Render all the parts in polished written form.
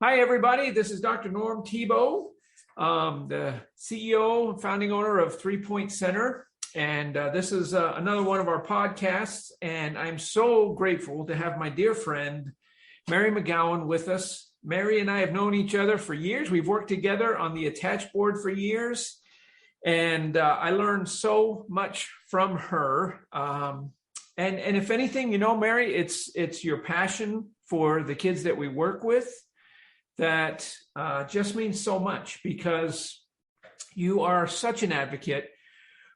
Hi, everybody. This is Dr. Norm Tebow, the CEO and founding owner of 3 Point Center. And this is another one of our podcasts. And I'm so grateful to have my dear friend, Mary McGowan, with us. Mary and I have known each other for years. We've worked together on the Attach board for years. And I learned so much from her. And if anything, you know, Mary, it's your passion for the kids that we work with that just means so much, because you are such an advocate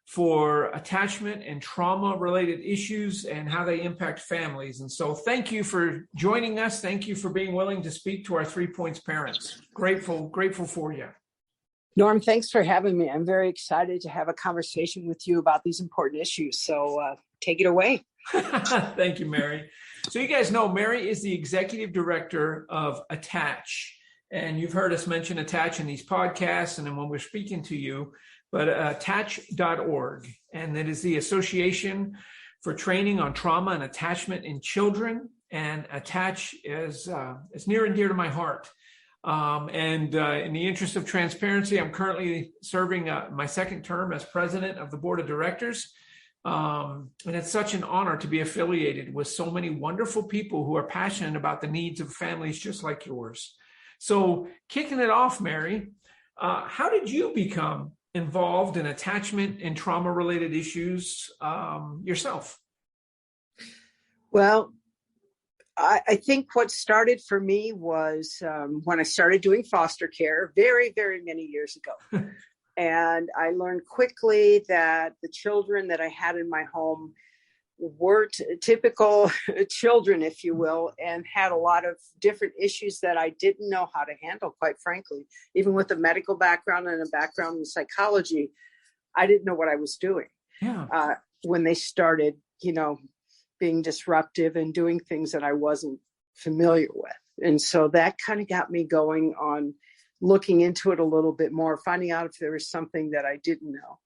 for attachment and trauma-related issues and how they impact families. And so thank you for joining us. Thank you for being willing to speak to our 3 Points parents. Grateful for you. Norm, thanks for having me. I'm very excited to have a conversation with you about these important issues. So take it away. Thank you, Mary. So you guys know Mary is the executive director of Attach. And you've heard us mention Attach in these podcasts and then when we're speaking to you, but attach.org. And that is the Association for Training on Trauma and Attachment in Children. And Attach is near and dear to my heart. In the interest of transparency, I'm currently serving my second term as president of the board of directors. And it's such an honor to be affiliated with so many wonderful people who are passionate about the needs of families just like yours. So kicking it off, Mary, how did you become involved in attachment and trauma-related issues yourself? Well, I think what started for me was when I started doing foster care very, very many years ago. And I learned quickly that the children that I had in my home weren't typical children, if you will, and had a lot of different issues that I didn't know how to handle, quite frankly. Even with a medical background and a background in psychology, I didn't know what I was doing. Yeah. When they started, being disruptive and doing things that I wasn't familiar with. And so that kind of got me going on looking into it a little bit more, finding out if there was something that I didn't know.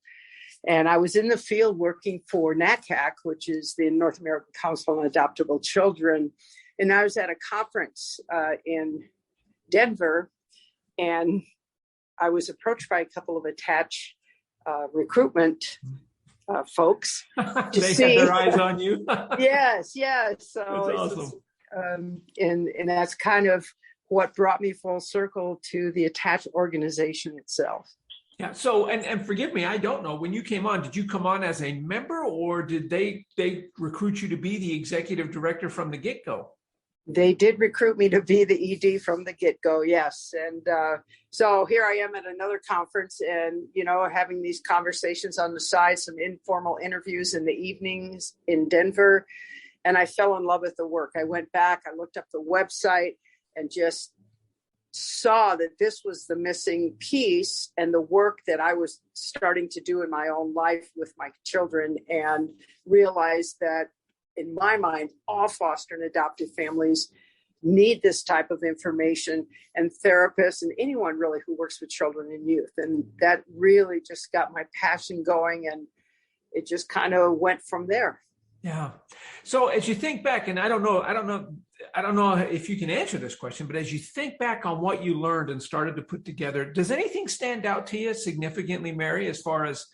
And I was in the field working for NACAC, which is the North American Council on Adoptable Children. And I was at a conference in Denver, and I was approached by a couple of Attach recruitment folks. They had their eyes on you. Yes. So that's awesome. And that's kind of what brought me full circle to the Attach organization itself. Yeah. So, and forgive me, I don't know. When you came on, did you come on as a member, or did they recruit you to be the executive director from the get-go? They did recruit me to be the ED from the get-go, yes. And so here I am at another conference and, having these conversations on the side, some informal interviews in the evenings in Denver. And I fell in love with the work. I went back, I looked up the website and just saw that this was the missing piece and the work that I was starting to do in my own life with my children, and realized that in my mind, all foster and adoptive families need this type of information, and therapists and anyone really who works with children and youth. And that really just got my passion going, and it just kind of went from there. Yeah. So as you think back, and I don't know if you can answer this question, but as you think back on what you learned and started to put together, does anything stand out to you significantly, Mary, as far as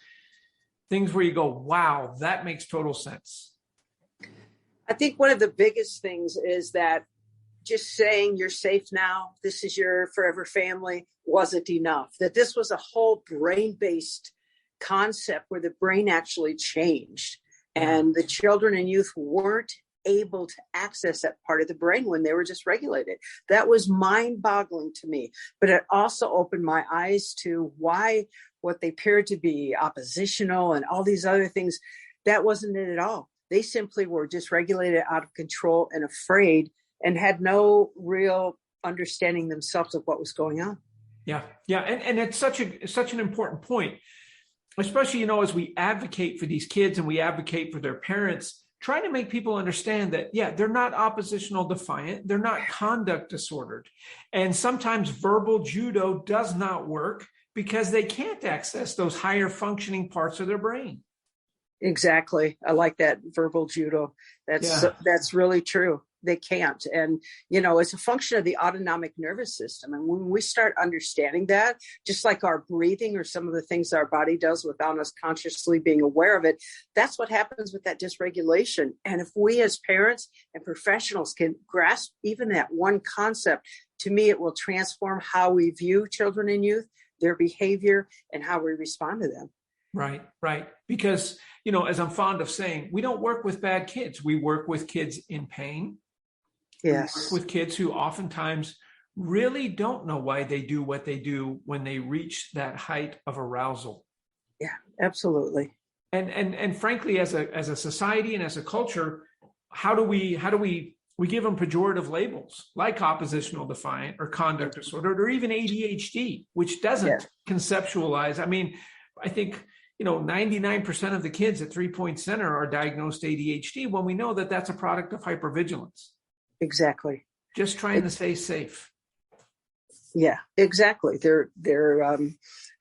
things where you go, wow, that makes total sense? I think one of the biggest things is that just saying you're safe now, this is your forever family, wasn't enough. That this was a whole brain-based concept where the brain actually changed. And the children and youth weren't able to access that part of the brain when they were dysregulated. That was mind-boggling to me. But it also opened my eyes to why what they appeared to be oppositional and all these other things, that wasn't it at all. They simply were dysregulated, out of control, and afraid, and had no real understanding themselves of what was going on. Yeah. And it's such an important point. Especially, as we advocate for these kids and we advocate for their parents, trying to make people understand that, they're not oppositional defiant. They're not conduct disordered. And sometimes verbal judo does not work because they can't access those higher functioning parts of their brain. Exactly. I like that, verbal judo. That's really true. they can't. And, you know, it's a function of the autonomic nervous system. And when we start understanding that, just like our breathing or some of the things our body does without us consciously being aware of it, that's what happens with that dysregulation. And if we as parents and professionals can grasp even that one concept, to me, it will transform how we view children and youth, their behavior, and how we respond to them. Right, right. Because, you know, as I'm fond of saying, we don't work with bad kids. We work with kids in pain. Yes. We work with kids who oftentimes really don't know why they do what they do when they reach that height of arousal. Yeah, absolutely. And frankly, as a society and as a culture, how do we give them pejorative labels like oppositional defiant or conduct disorder or even ADHD, which doesn't conceptualize. I mean, I think, you know, 99% of the kids at 3 Point Center are diagnosed ADHD when we know that that's a product of hypervigilance. Exactly. Just trying to stay safe. Yeah, exactly. They're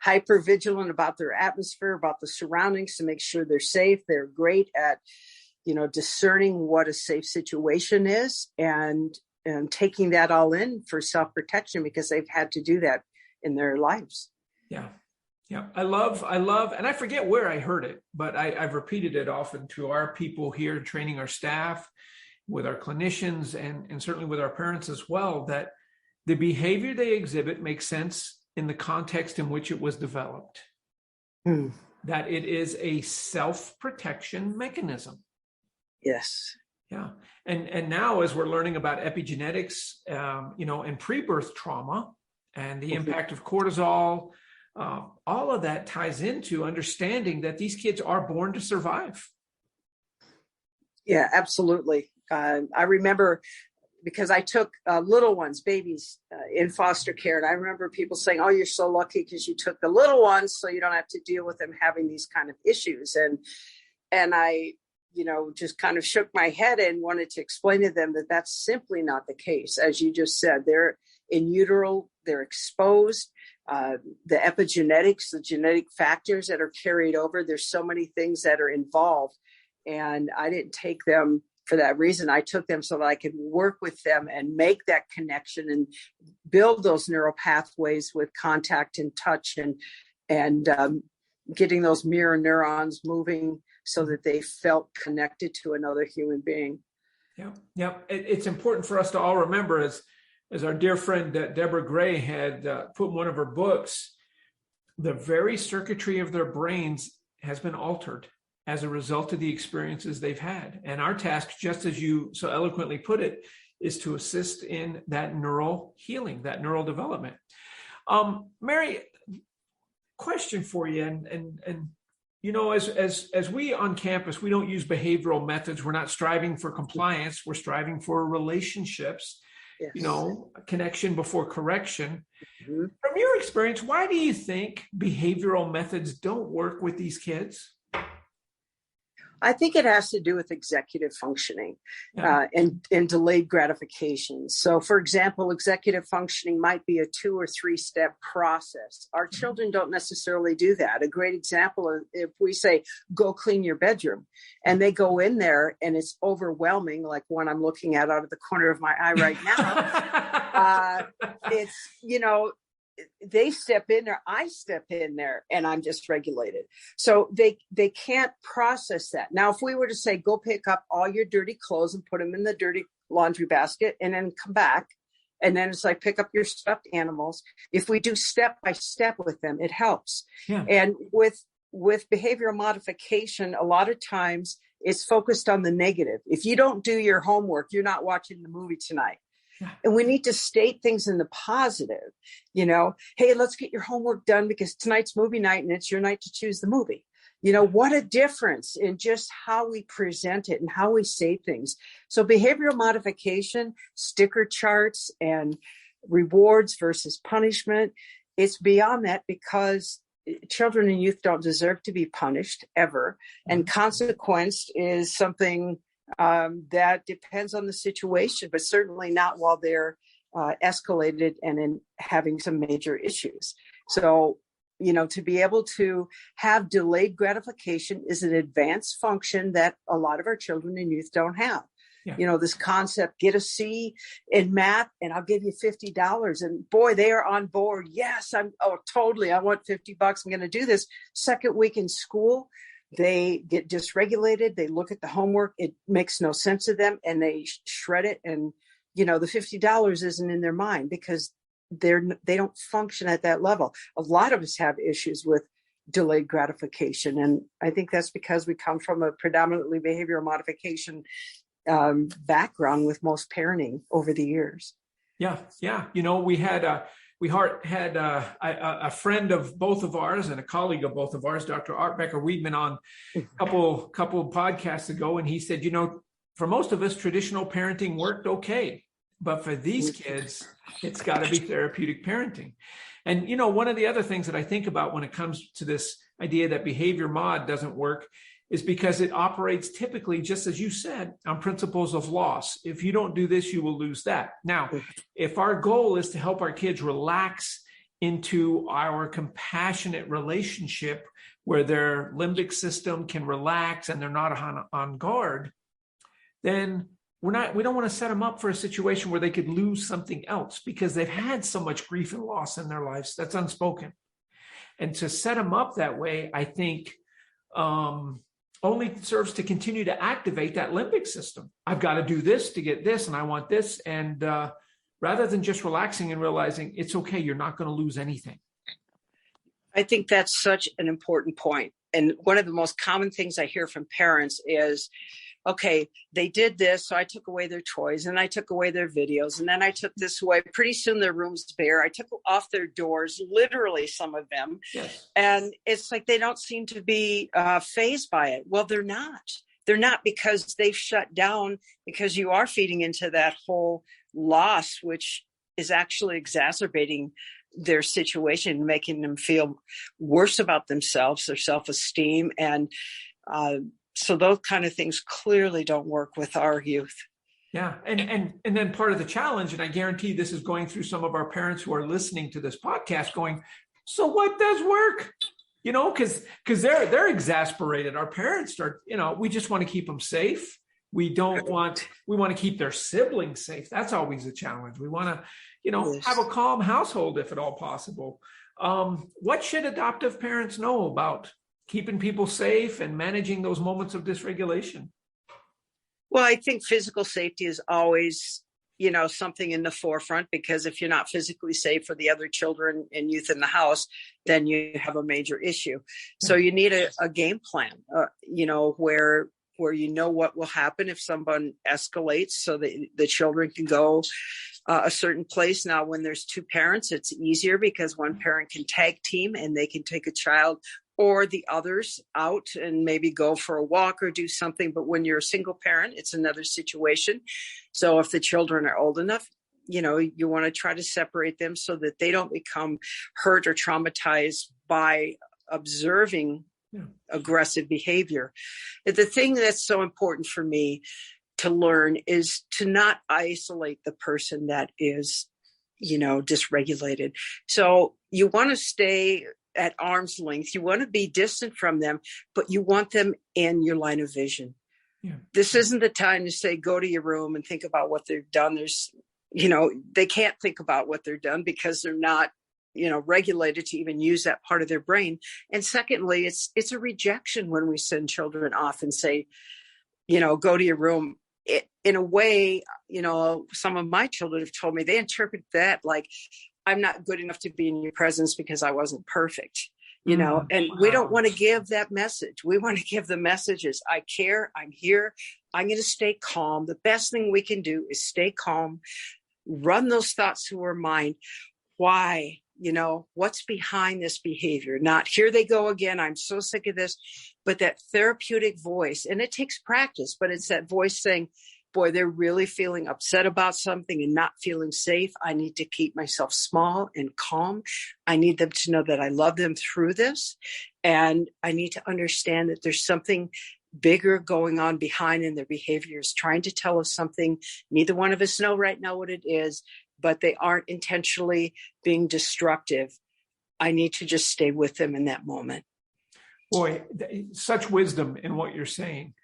hyper vigilant about their atmosphere, about the surroundings to make sure they're safe. They're great at, you know, discerning what a safe situation is and taking that all in for self-protection because they've had to do that in their lives. Yeah. Yeah. I love, and I forget where I heard it, but I've repeated it often to our people here, training our staff, with our clinicians, and certainly with our parents as well, that the behavior they exhibit makes sense in the context in which it was developed. That it is a self-protection mechanism. Yes. Yeah. And now as we're learning about epigenetics, you know, and pre-birth trauma and the impact of cortisol, all of that ties into understanding that these kids are born to survive. Yeah, absolutely. I remember because I took little ones, babies in foster care. And I remember people saying, oh, you're so lucky because you took the little ones so you don't have to deal with them having these kind of issues. And I, you know, just kind of shook my head and wanted to explain to them that that's simply not the case. As you just said, they're in utero, they're exposed. The epigenetics, the genetic factors that are carried over, there's so many things that are involved. And I didn't take them for that reason. I took them so that I could work with them and make that connection and build those neural pathways with contact and touch and getting those mirror neurons moving so that they felt connected to another human being. Yeah. Yeah. It's important for us to all remember, as our dear friend Deborah Gray had put in one of her books, the very circuitry of their brains has been altered as a result of the experiences they've had. And our task, just as you so eloquently put it, is to assist in that neural healing, that neural development. Mary, question for you. And you know, as we on campus, we don't use behavioral methods. We're not striving for compliance. We're striving for relationships. Yes. You know, connection before correction. Mm-hmm. From your experience, why do you think behavioral methods don't work with these kids? I think it has to do with executive functioning and delayed gratification. So, for example, executive functioning might be a 2 or 3 step process. Our children don't necessarily do that. A great example is if we say, go clean your bedroom, and they go in there and it's overwhelming, like one I'm looking at out of the corner of my eye right now. It's, you know, they step in there, I step in there, and I'm dysregulated. So they can't process that. Now, if we were to say, go pick up all your dirty clothes and put them in the dirty laundry basket and then come back, and then it's like, pick up your stuffed animals. If we do step by step with them, it helps. Yeah. And with behavioral modification, a lot of times it's focused on the negative. If you don't do your homework, you're not watching the movie tonight. Yeah. And we need to state things in the positive, you know, hey, let's get your homework done because tonight's movie night and it's your night to choose the movie. You know, what a difference in just how we present it and how we say things. So behavioral modification, sticker charts and rewards versus punishment, it's beyond that because children and youth don't deserve to be punished ever. And consequence is something that depends on the situation, but certainly not while they're escalated and in having some major issues. So, you know, to be able to have delayed gratification is an advanced function that a lot of our children and youth don't have. Yeah. This concept, get a C in math and I'll give you $50. And boy, they are on board. Yes, totally. I want $50. I'm going to do this. Second week in school, they get dysregulated. They look at the homework. It makes no sense to them and they shred it. And, the $50 isn't in their mind because they don't function at that level. A lot of us have issues with delayed gratification. And I think that's because we come from a predominantly behavioral modification background with most parenting over the years. Yeah. We had a friend of both of ours and a colleague of both of ours, Dr. Art Becker-Weidman, on a couple of podcasts ago. And he said, for most of us, traditional parenting worked okay. But for these kids, it's got to be therapeutic parenting. And, one of the other things that I think about when it comes to this idea that behavior mod doesn't work is because it operates typically, just as you said, on principles of loss. If you don't do this, you will lose that. Now, if our goal is to help our kids relax into our compassionate relationship where their limbic system can relax and they're not on guard, then we don't want to set them up for a situation where they could lose something else because they've had so much grief and loss in their lives that's unspoken. And to set them up that way, I think, only serves to continue to activate that limbic system. I've got to do this to get this, and I want this. And rather than just relaxing and realizing it's okay, you're not going to lose anything. I think that's such an important point. And one of the most common things I hear from parents is, okay, they did this, so I took away their toys and I took away their videos and then I took this away. Pretty soon their room's bare. I took off their doors, literally some of them. Yes. And it's like they don't seem to be fazed by it. Well, they're not. They're not because they've shut down because you are feeding into that whole loss, which is actually exacerbating their situation, making them feel worse about themselves, their self-esteem. And so those kind of things clearly don't work with our youth. Yeah. And then part of the challenge, and I guarantee this is going through some of our parents who are listening to this podcast going, so what does work? Because they're exasperated. Our parents are, we just want to keep them safe. We want to keep their siblings safe. That's always a challenge. We want to, Yes. have a calm household if at all possible. What should adoptive parents know about keeping people safe and managing those moments of dysregulation? Well, I think physical safety is always, something in the forefront, because if you're not physically safe for the other children and youth in the house, then you have a major issue. So you need a game plan, where what will happen if someone escalates so that the children can go a certain place. Now, when there's two parents, it's easier because one parent can tag team and they can take a child or the others out and maybe go for a walk or do something. But when you're a single parent, it's another situation. So if the children are old enough, you want to try to separate them so that they don't become hurt or traumatized by observing aggressive behavior. The thing that's so important for me to learn is to not isolate the person that is, dysregulated. So you want to stay at arm's length. You want to be distant from them, but you want them in your line of vision. Yeah. This isn't the time to say, go to your room and think about what they've done. They can't think about what they've done because they're not, regulated to even use that part of their brain. And secondly, it's a rejection when we send children off and say, go to your room. In a way, some of my children have told me they interpret that like, I'm not good enough to be in your presence because I wasn't perfect, and we don't want to give that message. We want to give the messages. I care. I'm here. I'm going to stay calm. The best thing we can do is stay calm, run those thoughts through our mind. Why? What's behind this behavior? Not here they go again. I'm so sick of this, but that therapeutic voice. And it takes practice, but it's that voice saying, boy, they're really feeling upset about something and not feeling safe. I need to keep myself small and calm. I need them to know that I love them through this. And I need to understand that there's something bigger going on behind in their behaviors, trying to tell us something. Neither one of us know right now what it is, but they aren't intentionally being destructive. I need to just stay with them in that moment. Boy, such wisdom in what you're saying.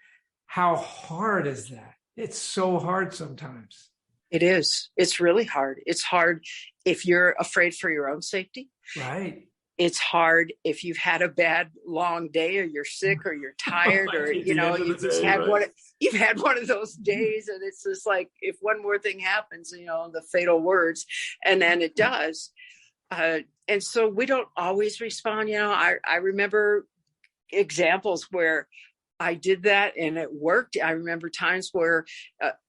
How hard is that? It's so hard sometimes. It is. It's really hard. It's hard if you're afraid for your own safety. Right. It's hard if you've had a bad long day, or you're sick, or you're tired, or At the end of the you've just day, had right? you've had one of those days, and it's just like, if one more thing happens, the fatal words, and then it does. And so we don't always respond. I remember examples where I did that and it worked. I remember times where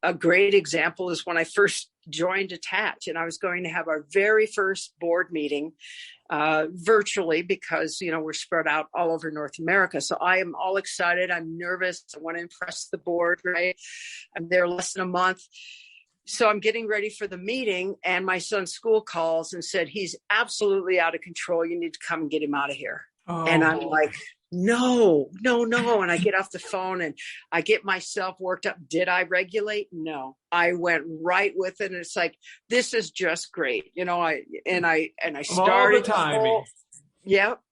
a great example is when I first joined Attach, and I was going to have our very first board meeting virtually, because, we're spread out all over North America. So I am all excited. I'm nervous. I want to impress the board, right? I'm there less than a month. So I'm getting ready for the meeting, and my son's school calls and said, he's absolutely out of control. You need to come and get him out of here. Oh. And I'm like, no. And I get off the phone and I get myself worked up. Did I regulate? No, I went right with it. And it's like, this is just great. I started all the timing.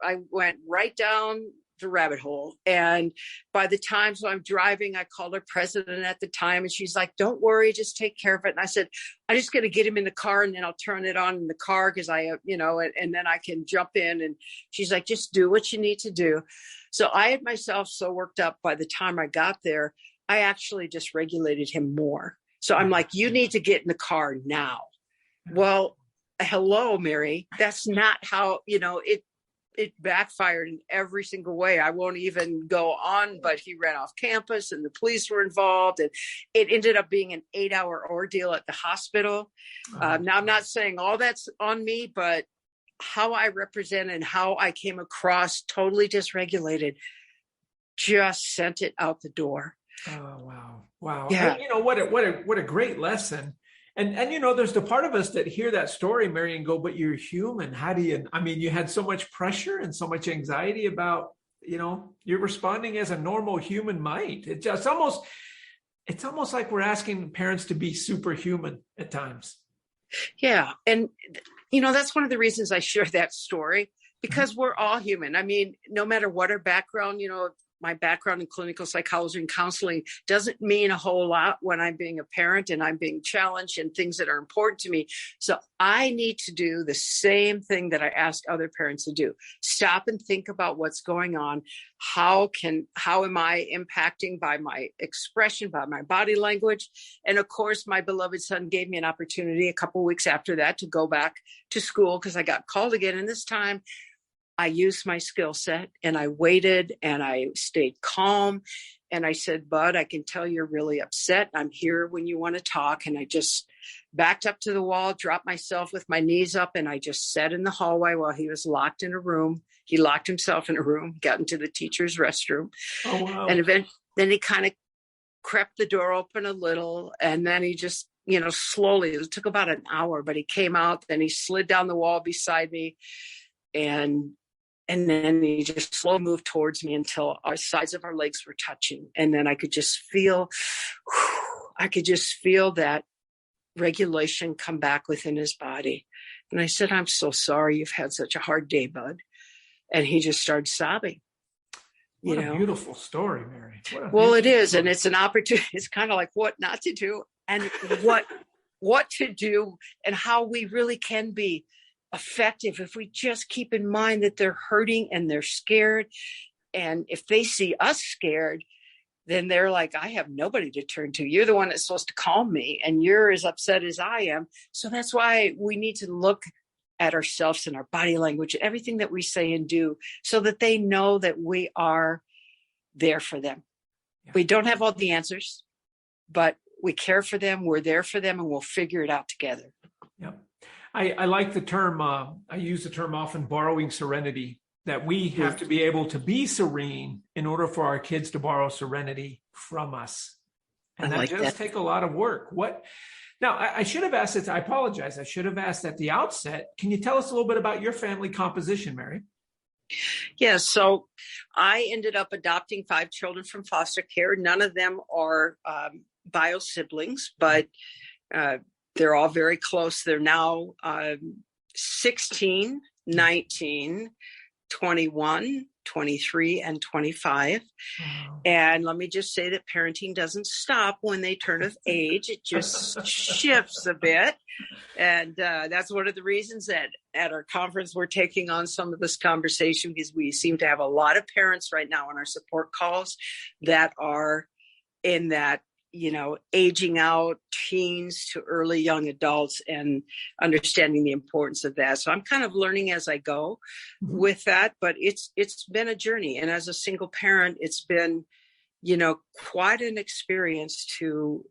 I went right down the rabbit hole. And by the time I'm driving, I called our president at the time, and she's like, don't worry, just take care of it. And I said, I'm just going to get him in the car, and then I'll turn it on in the car, because and then I can jump in. And she's like, just do what you need to do. So I had myself so worked up. By the time I got there, I actually just regulated him more. So I'm like, you need to get in the car now. Well, hello, Mary. That's not how, it backfired in every single way. I won't even go on, but he ran off campus and the police were involved, and it ended up being an 8-hour ordeal at the hospital. Now, I'm not saying all that's on me, but how I represent and how I came across totally dysregulated just sent it out the door. Oh, wow. Yeah. And, what a great lesson. And there's the part of us that hear that story, Mary, and go, but you're human. How do you, you had so much pressure and so much anxiety about, you're responding as a normal human might. It's almost like we're asking parents to be superhuman at times. Yeah. And, that's one of the reasons I share that story, because we're all human. No matter what our background, my background in clinical psychology and counseling doesn't mean a whole lot when I'm being a parent and I'm being challenged and things that are important to me. So I need to do the same thing that I ask other parents to do. Stop and think about what's going on. How am I impacting by my expression, by my body language? And of course, my beloved son gave me an opportunity a couple of weeks after that to go back to school, because I got called again. And this time, I used my skill set, and I waited, and I stayed calm. And I said, Bud, I can tell you're really upset. I'm here when you want to talk. And I just backed up to the wall, dropped myself with my knees up, and I just sat in the hallway while he was locked in a room. He locked himself in a room, got into the teacher's restroom. Oh, wow. And then he kind of crept the door open a little, and then he just, slowly, it took about an hour, but he came out, then he slid down the wall beside me, and then he just slowly moved towards me until our sides of our legs were touching. And then I could just feel that regulation come back within his body. And I said, I'm so sorry you've had such a hard day, Bud. And he just started sobbing. What a beautiful story, Mary. Well, it is. And it's an opportunity. It's kind of like what not to do and what to do, and how we really can be effective if we just keep in mind that they're hurting and they're scared. And if they see us scared, then they're like, I have nobody to turn to. You're the one that's supposed to calm me, and you're as upset as I am. So that's why we need to look at ourselves and our body language, everything that we say and do, so that they know that we are there for them. Yeah. We don't have all the answers, but we care for them. We're there for them, and we'll figure it out together. Yep. I like the term, I use the term often, borrowing serenity, that we have to be able to be serene in order for our kids to borrow serenity from us. And that does take a lot of work. Now, I should have asked it, I apologize. I should have asked at the outset. Can you tell us a little bit about your family composition, Mary? Yes. So I ended up adopting 5 children from foster care. None of them are bio siblings, but they're all very close. They're now 16, 19, 21, 23, and 25. Wow. And let me just say that parenting doesn't stop when they turn of age. It just shifts a bit. And that's one of the reasons that at our conference, we're taking on some of this conversation, because we seem to have a lot of parents right now on our support calls that are in that, aging out teens to early young adults, and understanding the importance of that. So I'm kind of learning as I go with that, but it's been a journey. And as a single parent, it's been, quite an experience to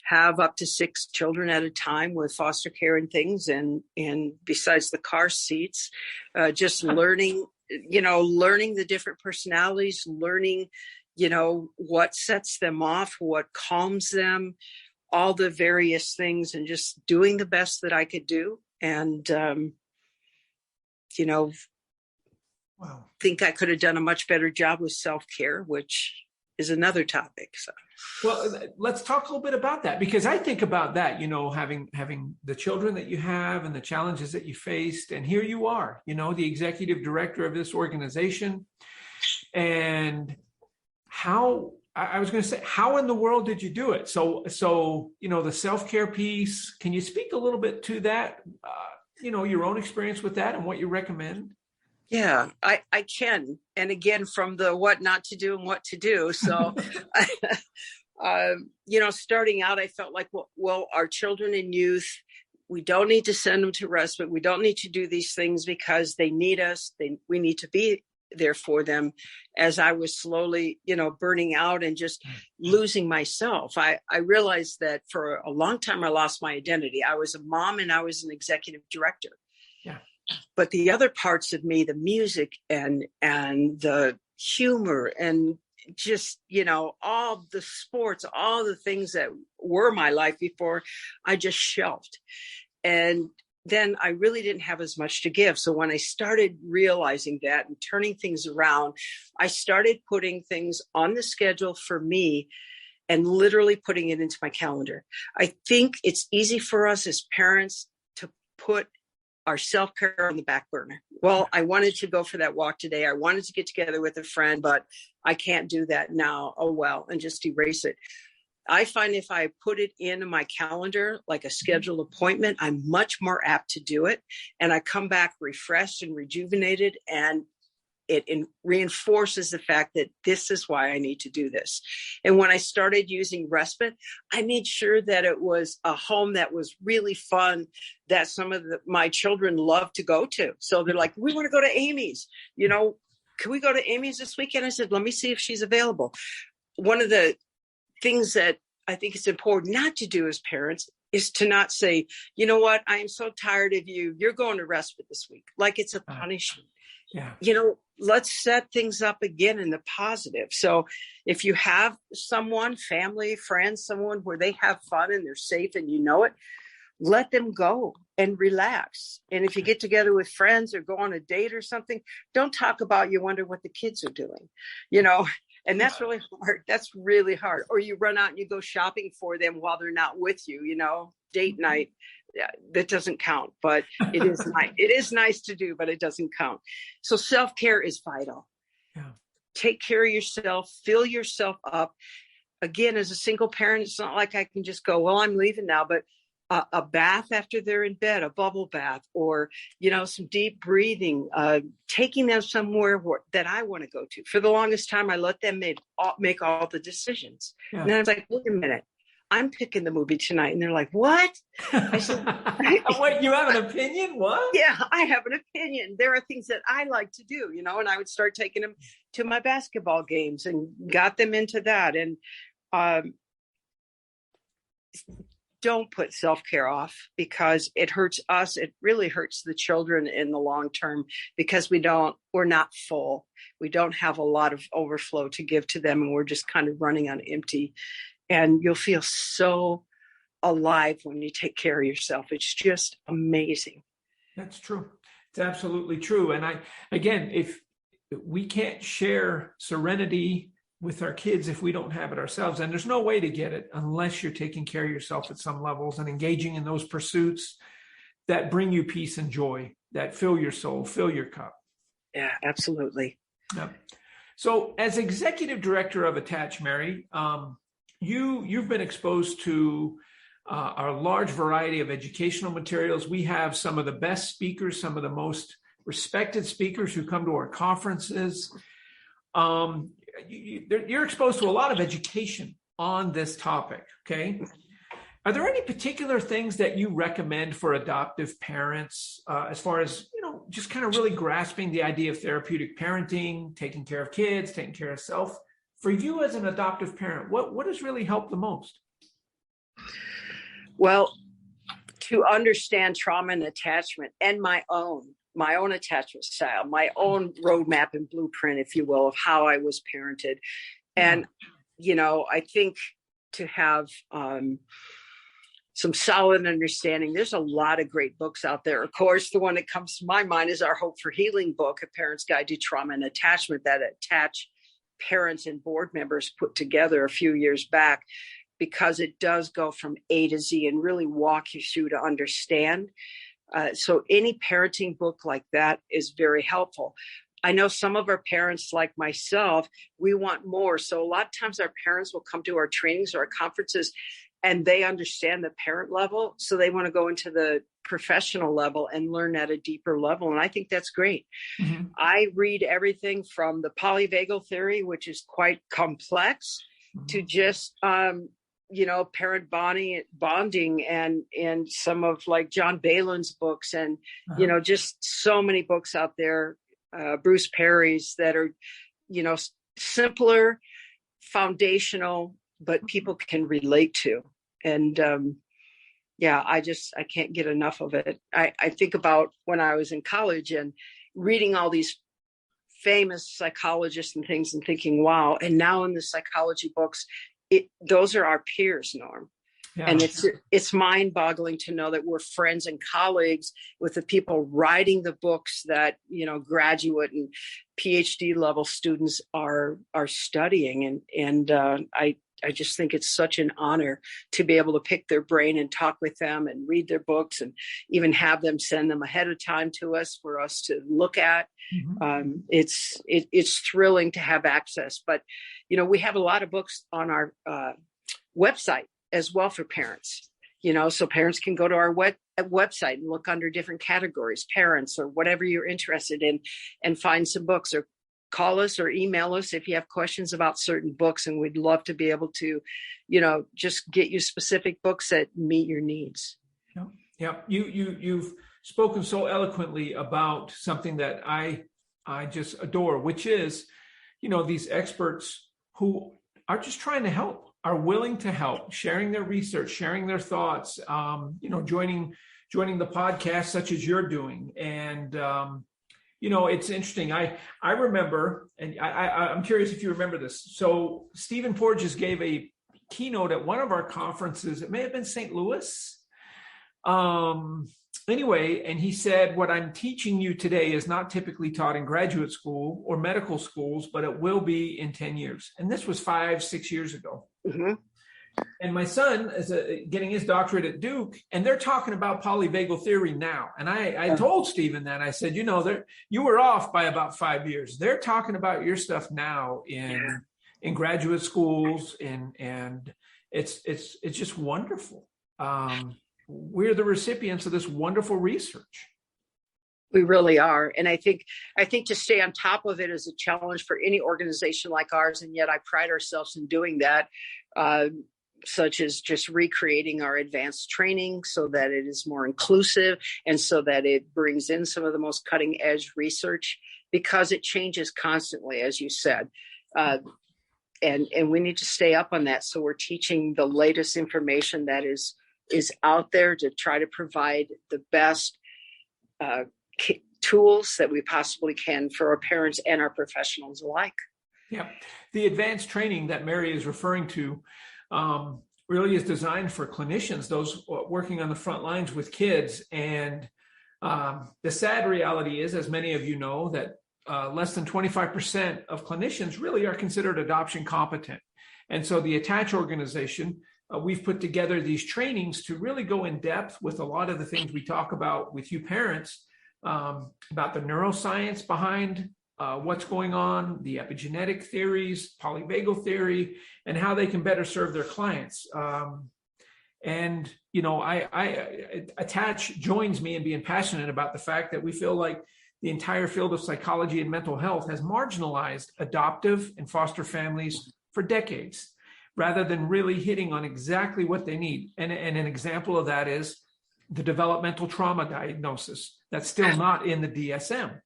have up to 6 children at a time with foster care and things. And besides the car seats, just learning the different personalities, learning, what sets them off, what calms them, all the various things, and just doing the best that I could do. And, Wow. think I could have done a much better job with self-care, which is another topic. So. Well, let's talk a little bit about that, because I think about that, having the children that you have and the challenges that you faced. And here you are, the executive director of this organization. And how in the world did you do it? So, the self-care piece, can you speak a little bit to that, your own experience with that and what you recommend? Yeah, I can. And again, from the what not to do and what to do. So, starting out, I felt like, well, our children and youth, we don't need to send them to respite. We don't need to do these things because they need us. We need to be there for them. As I was slowly, burning out and just losing myself, I realized that for a long time, I lost my identity. I was a mom and I was an executive director. Yeah. But the other parts of me, the music and the humor and just, all the sports, all the things that were my life before, I just shelved. And then I really didn't have as much to give. So when I started realizing that and turning things around, I started putting things on the schedule for me and literally putting it into my calendar. I think it's easy for us as parents to put our self-care on the back burner. Well, I wanted to go for that walk today. I wanted to get together with a friend, but I can't do that now. Oh, well, and just erase it. I find if I put it in my calendar, like a scheduled appointment, I'm much more apt to do it. And I come back refreshed and rejuvenated, and it reinforces the fact that this is why I need to do this. And when I started using respite, I made sure that it was a home that was really fun, that some of my children love to go to. So they're like, we want to go to Amy's, can we go to Amy's this weekend? I said, let me see if she's available. One of the things that I think it's important not to do as parents is to not say, you know what, I am so tired of you. You're going to respite this week. Like it's a punishment. Yeah. Let's set things up again in the positive. So if you have someone, family, friends, someone where they have fun and they're safe and it, let them go and relax. And if you get together with friends or go on a date or something, don't talk about you wonder what the kids are doing, and that's really hard. That's really hard. Or you run out and you go shopping for them while they're not with you, date night. Yeah, that doesn't count, but it is nice. It is nice to do, but it doesn't count. So self-care is vital. Yeah. Take care of yourself, fill yourself up. Again, as a single parent, it's not like I can just go, well, I'm leaving now, but a bath after they're in bed, a bubble bath, or, some deep breathing, taking them somewhere that I want to go to. For the longest time, I let them make all the decisions. Yeah. And then I was like, wait a minute, I'm picking the movie tonight. And they're like, what? I said, wait, you have an opinion? What? Yeah, I have an opinion. There are things that I like to do, and I would start taking them to my basketball games and got them into that. And, don't put self-care off, because it hurts us. It really hurts the children in the long term, because we're not full. We don't have a lot of overflow to give to them. And we're just kind of running on empty, and you'll feel so alive when you take care of yourself. It's just amazing. That's true. It's absolutely true. And again, if we can't share serenity with our kids if we don't have it ourselves. And there's no way to get it unless you're taking care of yourself at some levels and engaging in those pursuits that bring you peace and joy, that fill your soul, fill your cup. Yeah, absolutely. Yeah. So as executive director of Attach, Mary, you've been exposed to our large variety of educational materials. We have some of the best speakers, some of the most respected speakers who come to our conferences. You're exposed to a lot of education on this topic, okay? Are there any particular things that you recommend for adoptive parents as far as, just kind of really grasping the idea of therapeutic parenting, taking care of kids, taking care of self? For you as an adoptive parent, what has really helped the most? Well, to understand trauma and attachment and my own attachment style, my own roadmap and blueprint, if you will, of how I was parented. And, I think to have some solid understanding, there's a lot of great books out there. Of course, the one that comes to my mind is our Hope for Healing book, A Parent's Guide to Trauma and Attachment, that Attach parents and board members put together a few years back, because it does go from A to Z and really walk you through to understand. So any parenting book like that is very helpful. I know some of our parents, like myself, we want more. So a lot of times our parents will come to our trainings or our conferences and they understand the parent level. So they want to go into the professional level and learn at a deeper level. And I think that's great. Mm-hmm. I read everything from the polyvagal theory, which is quite complex, to just, parent bonding and some of like John Balin's books and, just so many books out there, Bruce Perry's, that are, simpler, foundational, but people can relate to. And I can't get enough of it. I think about when I was in college and reading all these famous psychologists and things and thinking, wow. And now in the psychology books, those are our peers, Norm. Yeah. And it's mind-boggling to know that we're friends and colleagues with the people writing the books that, graduate and PhD level students are studying. And I just think it's such an honor to be able to pick their brain and talk with them and read their books and even have them send them ahead of time to us for us to look at. Mm-hmm. It's thrilling to have access, but we have a lot of books on our website as well for parents. So parents can go to our website and look under different categories, parents or whatever you're interested in, and find some books, or call us or email us if you have questions about certain books. And we'd love to be able to, just get you specific books that meet your needs. Yeah. You've spoken so eloquently about something that I just adore, which is, these experts who are just trying to help, are willing to help, sharing their research, sharing their thoughts, joining the podcast such as you're doing. And, it's interesting. I remember, and I'm curious if you remember this. So Stephen Porges gave a keynote at one of our conferences. It may have been St. Louis. Anyway, and he said, what I'm teaching you today is not typically taught in graduate school or medical schools, but it will be in 10 years. And this was 5-6 years ago. Mm-hmm. And my son is getting his doctorate at Duke, and they're talking about polyvagal theory now. And I told Stephen that. I said, you were off by about 5 years. They're talking about your stuff now in graduate schools, and it's just wonderful. We're the recipients of this wonderful research. We really are. And I think to stay on top of it is a challenge for any organization like ours. And yet I pride ourselves in doing that, such as just recreating our advanced training so that it is more inclusive and so that it brings in some of the most cutting edge research, because it changes constantly, as you said. And we need to stay up on that. So we're teaching the latest information that is out there to try to provide the best tools that we possibly can for our parents and our professionals alike. Yeah. The advanced training that Mary is referring to really is designed for clinicians, those working on the front lines with kids. And the sad reality is, as many of you know, that less than 25% of clinicians really are considered adoption competent. And so the Attach organization, we've put together these trainings to really go in depth with a lot of the things we talk about with you parents, about the neuroscience behind what's going on, the epigenetic theories, polyvagal theory, and how they can better serve their clients. And, you know, I Attach joins me in being passionate about the fact that we feel like the entire field of psychology and mental health has marginalized adoptive and foster families for decades, rather than really hitting on exactly what they need. And an example of that is the developmental trauma diagnosis. That's still not in the DSM.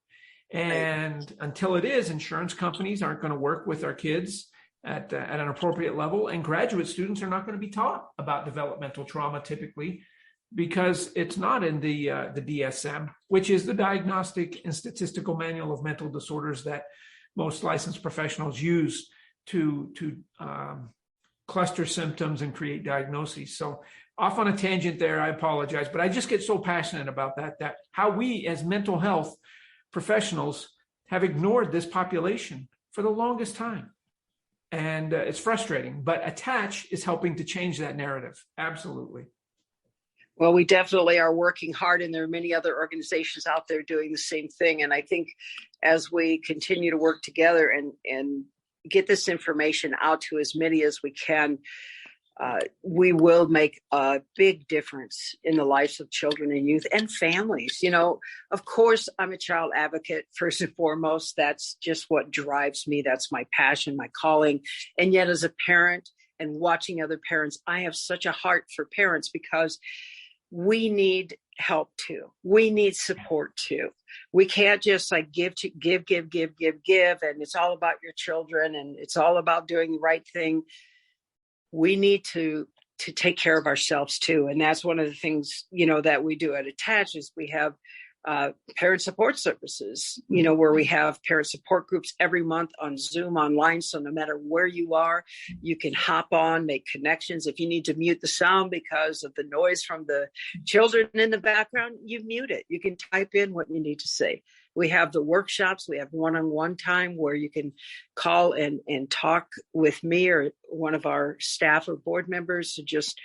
And until it is, insurance companies aren't going to work with our kids at an appropriate level. And graduate students are not going to be taught about developmental trauma typically, because it's not in the DSM, which is the Diagnostic and Statistical Manual of Mental Disorders that most licensed professionals use to cluster symptoms and create diagnoses. So off on a tangent there, I apologize, but I just get so passionate about that how we as mental health professionals have ignored this population for the longest time. And it's frustrating, but Attach is helping to change that narrative. Absolutely. Well, we definitely are working hard, and there are many other organizations out there doing the same thing. And I think as we continue to work together and get this information out to as many as we can, we will make a big difference in the lives of children and youth and families. You know, of course, I'm a child advocate first and foremost. That's just what drives me. That's my passion, my calling. And yet as a parent and watching other parents, I have such a heart for parents, because we need help too. We need support too. We can't just like give, and it's all about your children and it's all about doing the right thing. We need to take care of ourselves too. And that's one of the things, you know, that we do at Attach is we have parent support services, you know, where we have parent support groups every month on Zoom online. So no matter where you are, you can hop on, make connections. If you need to mute the sound because of the noise from the children in the background, you mute it. You can type in what you need to say. We have the workshops. We have one-on-one time where you can call and talk with me or one of our staff or board members to just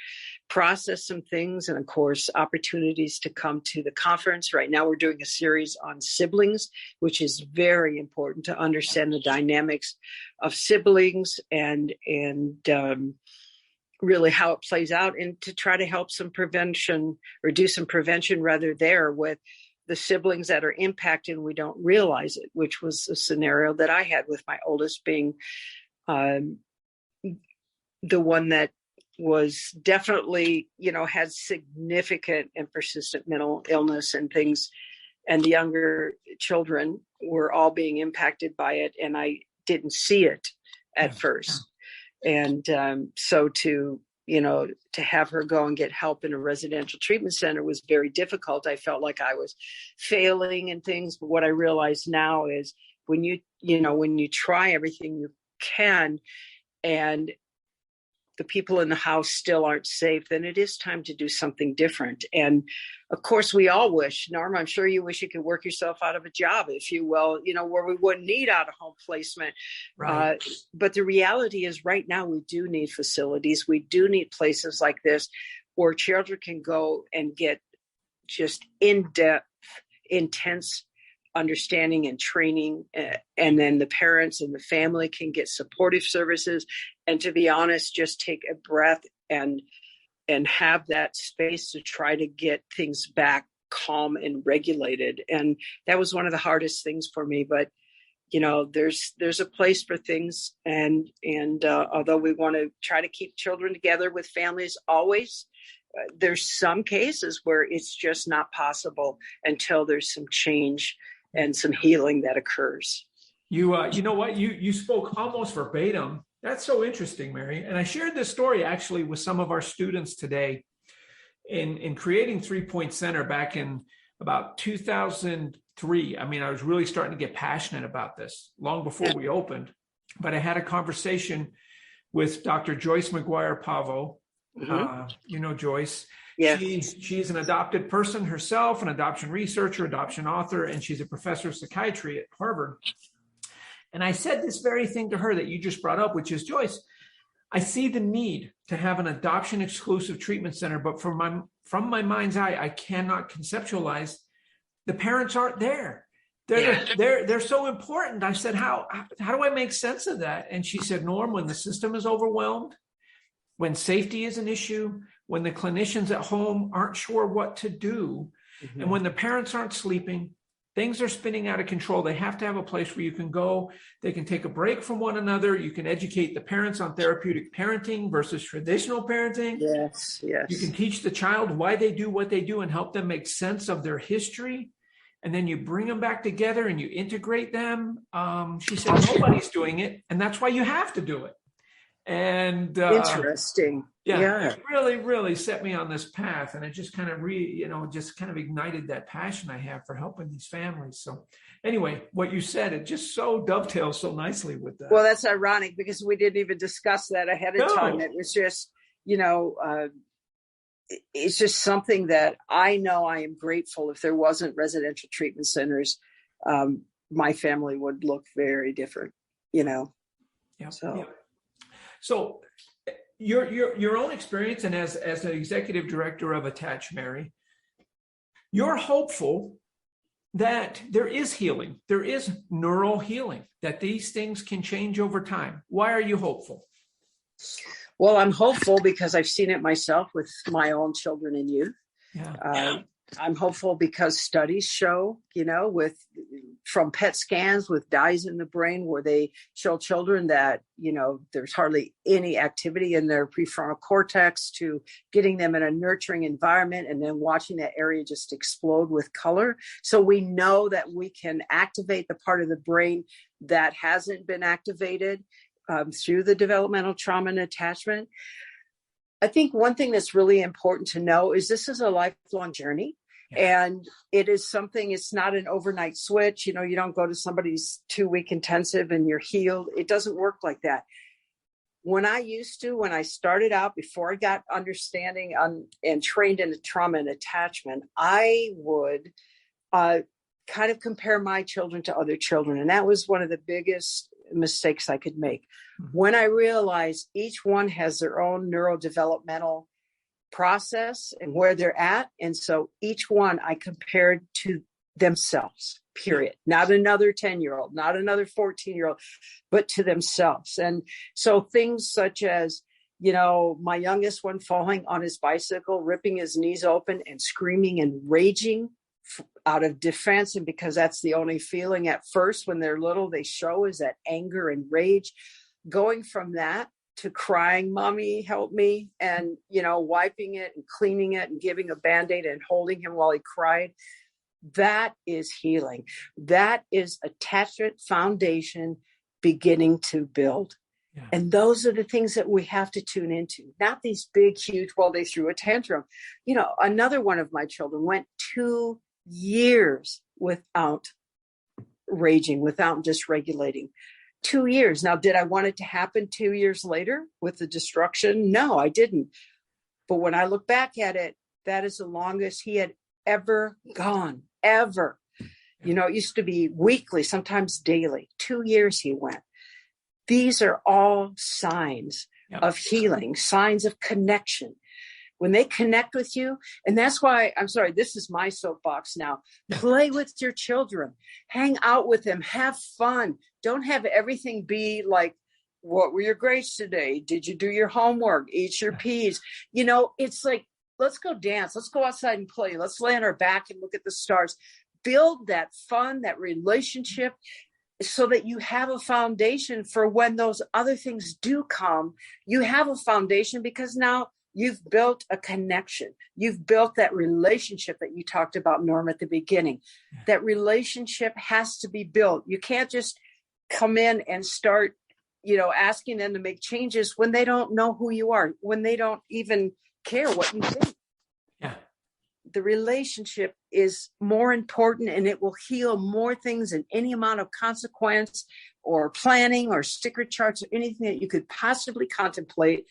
process some things. And of course, opportunities to come to the conference. Right now, we're doing a series on siblings, which is very important to understand the dynamics of siblings and really how it plays out, and to try to help some prevention or do some prevention rather there with the siblings that are impacted and we don't realize it, which was a scenario that I had with my oldest being the one that was definitely, you know, had significant and persistent mental illness and things. And the younger children were all being impacted by it. And I didn't see it at first. And so to have her go and get help in a residential treatment center was very difficult. I felt like I was failing and things. But what I realize now is when you try everything you can and the people in the house still aren't safe, then it is time to do something different. And of course, we all wish, Norma, I'm sure you wish you could work yourself out of a job, if you will, you know, where we wouldn't need out-of-home placement. Right. But the reality is right now we do need facilities. We do need places like this where children can go and get just in-depth, intense understanding and training, and then the parents and the family can get supportive services, and to be honest, just take a breath and have that space to try to get things back calm and regulated. And that was one of the hardest things for me, but you know, there's a place for things, and although we want to try to keep children together with families always, there's some cases where it's just not possible until there's some change and some healing that occurs. You know what? You spoke almost verbatim. That's so interesting, Mary. And I shared this story actually with some of our students today in creating 3-Point Center back in about 2003. I mean, I was really starting to get passionate about this long before we opened, but I had a conversation with Dr. Joyce McGuire-Pavo. Mm-hmm. You know, Joyce. Yeah. She's an adopted person herself, an adoption researcher, adoption author, and she's a professor of psychiatry at Harvard. And I said this very thing to her that you just brought up, which is, Joyce, I see the need to have an adoption exclusive treatment center, but from my mind's eye, I cannot conceptualize the parents aren't there. They're so important. I said, how do I make sense of that? And she said, Norm, when the system is overwhelmed, when safety is an issue, when the clinicians at home aren't sure what to do, and when the parents aren't sleeping, things are spinning out of control. They have to have a place where you can go. They can take a break from one another. You can educate the parents on therapeutic parenting versus traditional parenting. Yes. You can teach the child why they do what they do and help them make sense of their history. And then you bring them back together and you integrate them. She said, nobody's doing it. And that's why you have to do it. And interesting. Yeah. It really, really set me on this path. And it just kind of ignited that passion I have for helping these families. So anyway, what you said, it just so dovetails so nicely with that. Well, that's ironic because we didn't even discuss that ahead of time. It was just, it's just something that I know I am grateful. If there wasn't residential treatment centers, my family would look very different, Yeah. So your own experience, and as an executive director of Attach Mary, you're hopeful that there is healing, there is neural healing, that these things can change over time. Why are you hopeful? Well, I'm hopeful because I've seen it myself with my own children and youth. Yeah. I'm hopeful because studies show, from PET scans with dyes in the brain where they show children that, there's hardly any activity in their prefrontal cortex, to getting them in a nurturing environment and then watching that area just explode with color. So we know that we can activate the part of the brain that hasn't been activated through the developmental trauma and attachment. I think one thing that's really important to know is this is a lifelong journey. And it is something, it's not an overnight switch. You don't go to somebody's 2-week intensive and you're healed. It doesn't work like that. When I started out, before I got understanding and trained in trauma and attachment, I would kind of compare my children to other children. And that was one of the biggest mistakes I could make. When I realized each one has their own neurodevelopmental process and where they're at. And so each one I compared to themselves, period. Not another 10-year-old, not another 14-year-old, but to themselves. And so things such as, my youngest one falling on his bicycle, ripping his knees open and screaming and raging out of defense. And because that's the only feeling at first when they're little, they show is that anger and rage. Going from that to crying, "Mommy, help me," and, wiping it and cleaning it and giving a Band-Aid and holding him while he cried. That is healing. That is attachment foundation beginning to build. Yeah. And those are the things that we have to tune into, not these big, huge, they threw a tantrum. Another one of my children went 2 years without raging, without dysregulating. 2 years. Now, did I want it to happen 2 years later with the destruction? No, I didn't. But when I look back at it, that is the longest he had ever gone, ever. It used to be weekly, sometimes daily. 2 years he went. These are all signs of healing, signs of connection. When they connect with you, and that's why, I'm sorry, this is my soapbox now. Play with your children, hang out with them, have fun. Don't have everything be like, what were your grades today? Did you do your homework? Eat your peas. It's like, let's go dance. Let's go outside and play. Let's lay on our back and look at the stars. Build that fun, that relationship, so that you have a foundation for when those other things do come. You have a foundation because now you've built a connection. You've built that relationship that you talked about, Norm, at the beginning. That relationship has to be built. You can't just come in and start, asking them to make changes when they don't know who you are, when they don't even care what you think. Yeah. The relationship is more important, and it will heal more things than any amount of consequence or planning or sticker charts or anything that you could possibly contemplate.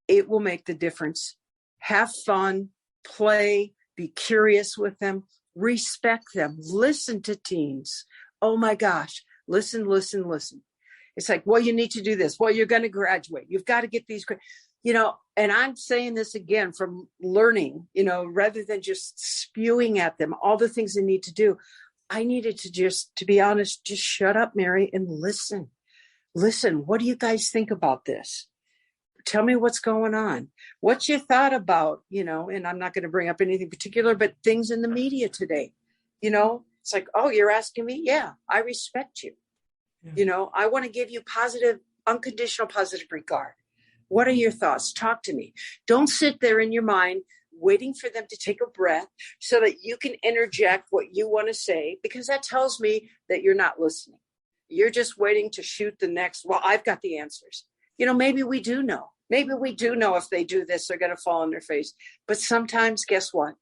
It will make the difference. Have fun, play, be curious with them, respect them, listen to teens. Oh my gosh, listen. It's like, well, you need to do this. Well, you're going to graduate. You've got to get these grades. And I'm saying this again from learning, rather than just spewing at them all the things they need to do. I needed to be honest, just shut up, Mary, and listen. Listen, what do you guys think about this? Tell me what's going on. What's your thought about, and I'm not going to bring up anything particular, but things in the media today. It's like, oh, you're asking me? Yeah, I respect you. Yeah. I want to give you unconditional positive regard. What are your thoughts? Talk to me. Don't sit there in your mind waiting for them to take a breath so that you can interject what you want to say, because that tells me that you're not listening. You're just waiting to shoot the next. Well, I've got the answers. Maybe we do know. Maybe we do know if they do this, they're going to fall on their face. But sometimes, guess what?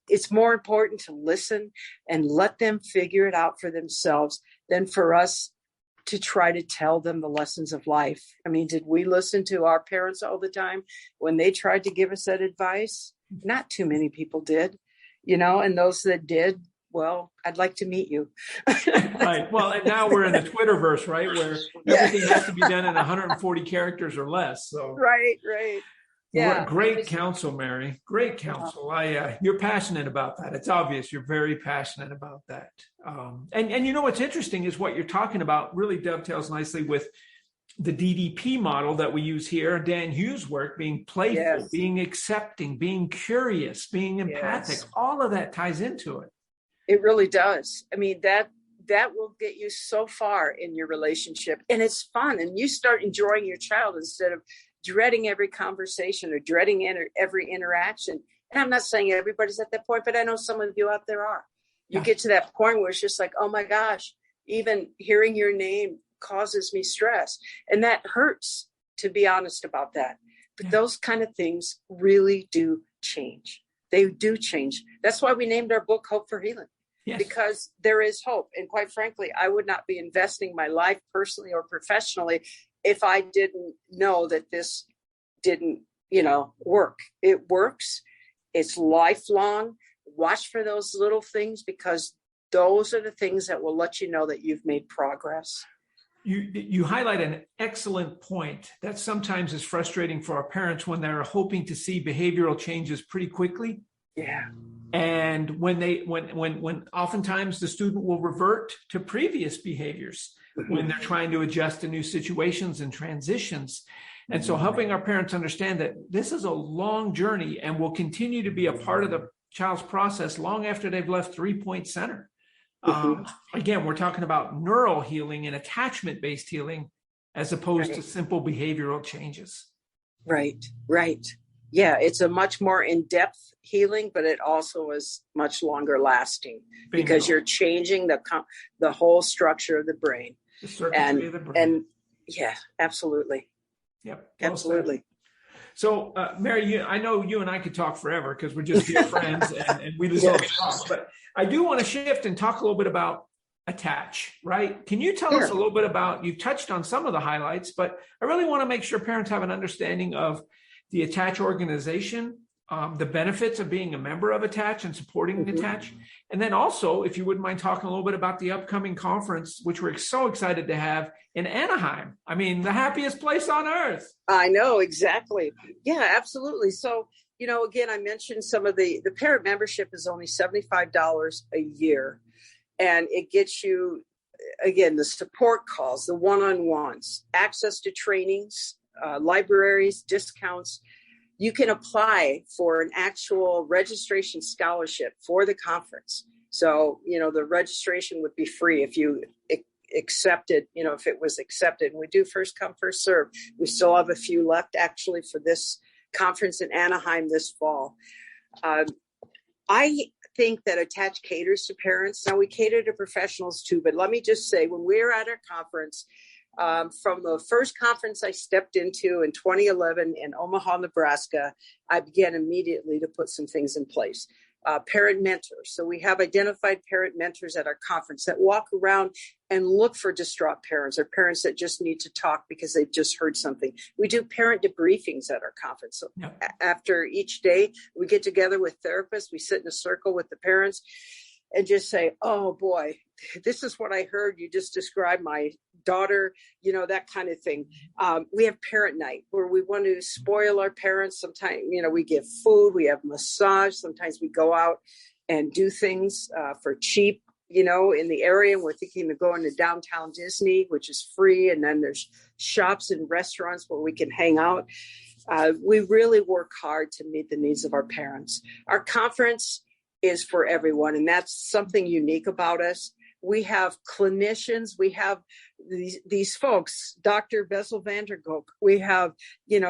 It's more important to listen and let them figure it out for themselves than for us to try to tell them the lessons of life. I mean, did we listen to our parents all the time when they tried to give us that advice? Not too many people did, and those that did, well, I'd like to meet you. Right. Well, and now we're in the Twitterverse, right? Where everything has to be done in 140 characters or less. So Right. Yeah. Great counsel, Mary. Great counsel. You're passionate about that. It's obvious you're very passionate about that. And what's interesting is what you're talking about really dovetails nicely with the DDP model that we use here, Dan Hughes' work, being playful, being accepting, being curious, being empathic. All of that ties into it. It really does. I mean, that will get you so far in your relationship, and it's fun. And you start enjoying your child instead of dreading every conversation or dreading every interaction. And I'm not saying everybody's at that point, but I know some of you out there are. You get to that point where it's just like, oh my gosh, even hearing your name causes me stress. And that hurts, to be honest about that. But those kind of things really do change. They do change. That's why we named our book Hope for Healing, because there is hope. And quite frankly, I would not be investing my life personally or professionally if I didn't know that this didn't, work. It works. It's lifelong. Watch for those little things, because those are the things that will let you know that you've made progress. You highlight an excellent point that sometimes is frustrating for our parents when they're hoping to see behavioral changes pretty quickly. Yeah. And when oftentimes the student will revert to previous behaviors when they're trying to adjust to new situations and transitions. And so helping our parents understand that this is a long journey and will continue to be a part of the child's process long after they've left 3-point center. Again, we're talking about neural healing and attachment-based healing as opposed to simple behavioral changes. Right. Yeah, it's a much more in-depth healing, but it also is much longer lasting because you're changing the whole structure of the brain. The circuitry of the brain. And yeah, absolutely. Yep. Absolutely. Said. So, Mary, I know you and I could talk forever because we're just dear friends and we just love to talk. But I do want to shift and talk a little bit about attach, right? Can you tell us a little bit about, you touched on some of the highlights, but I really want to make sure parents have an understanding of the Attach organization, the benefits of being a member of Attach and supporting Attach. And then also, if you wouldn't mind talking a little bit about the upcoming conference, which we're so excited to have in Anaheim. I mean, the happiest place on earth. I know, exactly. Yeah, absolutely. So, again, I mentioned some of the parent membership is only $75 a year. And it gets you, again, the support calls, the one-on-ones, access to trainings, libraries, discounts. You can apply for an actual registration scholarship for the conference. So, the registration would be free if you accepted, if it was accepted. We do first come, first serve. We still have a few left actually for this conference in Anaheim this fall. I think that Attach caters to parents. Now we cater to professionals too, but let me just say, when we were at our conference, from the first conference I stepped into in 2011 in Omaha, Nebraska, I began immediately to put some things in place. Parent mentors. So we have identified parent mentors at our conference that walk around and look for distraught parents or parents that just need to talk because they've just heard something. We do parent debriefings at our conference. So after each day, we get together with therapists. We sit in a circle with the parents and just say, oh boy, this is what I heard. You just described my daughter, that kind of thing. We have parent night where we want to spoil our parents. Sometimes, we give food, we have massage. Sometimes we go out and do things for cheap, in the area. We're thinking of going to downtown Disney, which is free. And then there's shops and restaurants where we can hang out. We really work hard to meet the needs of our parents. Our conference is for everyone, and that's something unique about us. We have clinicians, we have these folks, Dr. Bessel van der Kolk, we have,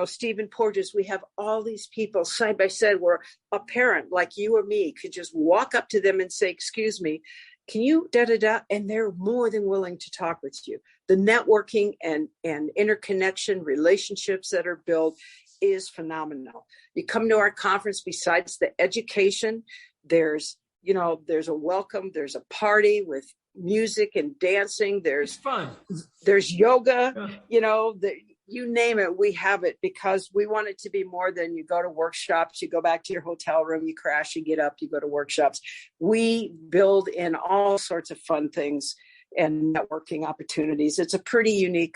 Stephen Porges, we have all these people side by side where a parent like you or me could just walk up to them and say, excuse me, can you da-da-da? And they're more than willing to talk with you. The networking and interconnection relationships that are built is phenomenal. You come to our conference, besides the education, there's a welcome, there's a party with music and dancing. There's fun. There's yoga, you name it, we have it, because we want it to be more than you go to workshops, you go back to your hotel room, you crash, you get up, you go to workshops. We build in all sorts of fun things and networking opportunities. It's a pretty unique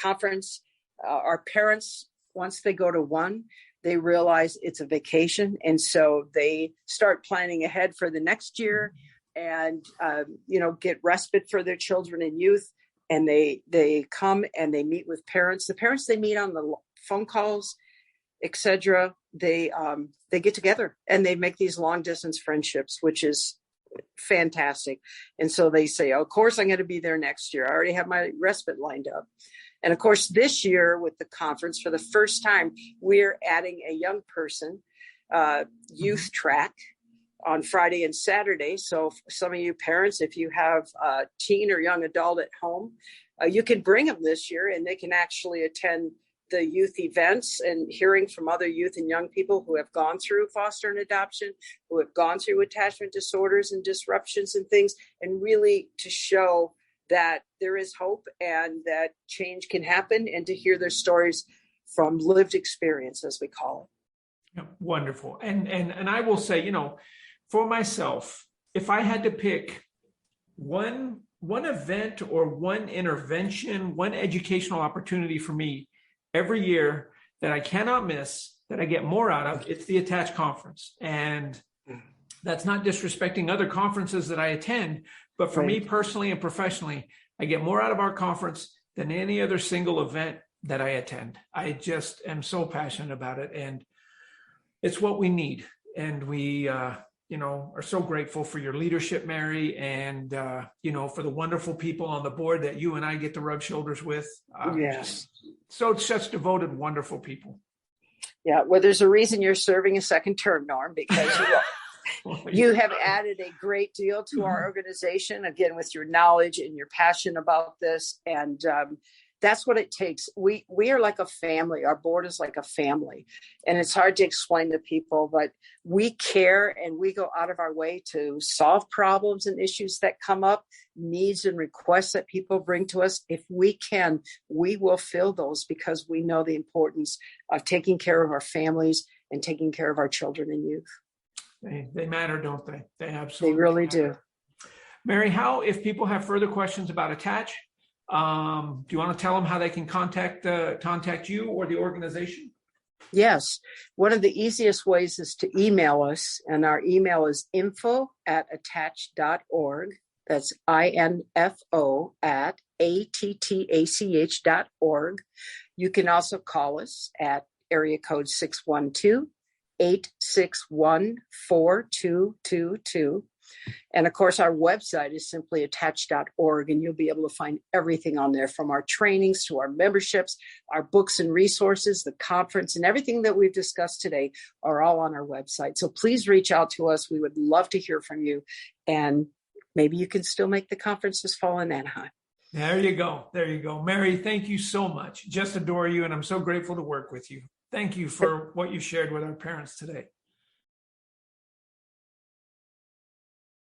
conference. Our parents, once they go to one, they realize it's a vacation. And so they start planning ahead for the next year and, get respite for their children and youth. And they come and they meet with parents. The parents they meet on the phone calls, etc. They get together and they make these long distance friendships, which is fantastic. And so they say, of course, I'm going to be there next year. I already have my respite lined up. And of course, this year with the conference, for the first time, we're adding a young person youth track on Friday and Saturday. So some of you parents, if you have a teen or young adult at home, you can bring them this year and they can actually attend the youth events and hearing from other youth and young people who have gone through foster and adoption, who have gone through attachment disorders and disruptions and things, and really to show that there is hope and that change can happen, and to hear their stories from lived experience, as we call it. Yeah, wonderful. And I will say, for myself, if I had to pick one event or one intervention, one educational opportunity for me every year that I cannot miss, that I get more out of, it's the Attach Conference. And that's not disrespecting other conferences that I attend, but for me personally and professionally, I get more out of our conference than any other single event that I attend. I just am so passionate about it, and it's what we need. And we, are so grateful for your leadership, Mary, and, for the wonderful people on the board that you and I get to rub shoulders with. Yes. So it's such devoted, wonderful people. Yeah. Well, there's a reason you're serving a second term, Norm, because you have added a great deal to our organization, again, with your knowledge and your passion about this. And that's what it takes. We are like a family. Our board is like a family. And it's hard to explain to people, but we care and we go out of our way to solve problems and issues that come up, needs and requests that people bring to us. If we can, we will fill those, because we know the importance of taking care of our families and taking care of our children and youth. They matter, don't they? They absolutely really matter. Do. Mary, if people have further questions about Attach, do you want to tell them how they can contact you or the organization? Yes. One of the easiest ways is to email us, and our email is info@attach.org. That's info@attach.org. You can also call us at area code 612-861-4222. And of course, our website is simply attach.org, and you'll be able to find everything on there, from our trainings to our memberships, our books and resources, the conference, and everything that we've discussed today are all on our website. So please reach out to us. We would love to hear from you. And maybe you can still make the conference this fall in Anaheim. There you go. Mary, thank you so much. Just adore you, and I'm so grateful to work with you. Thank you for what you shared with our parents today.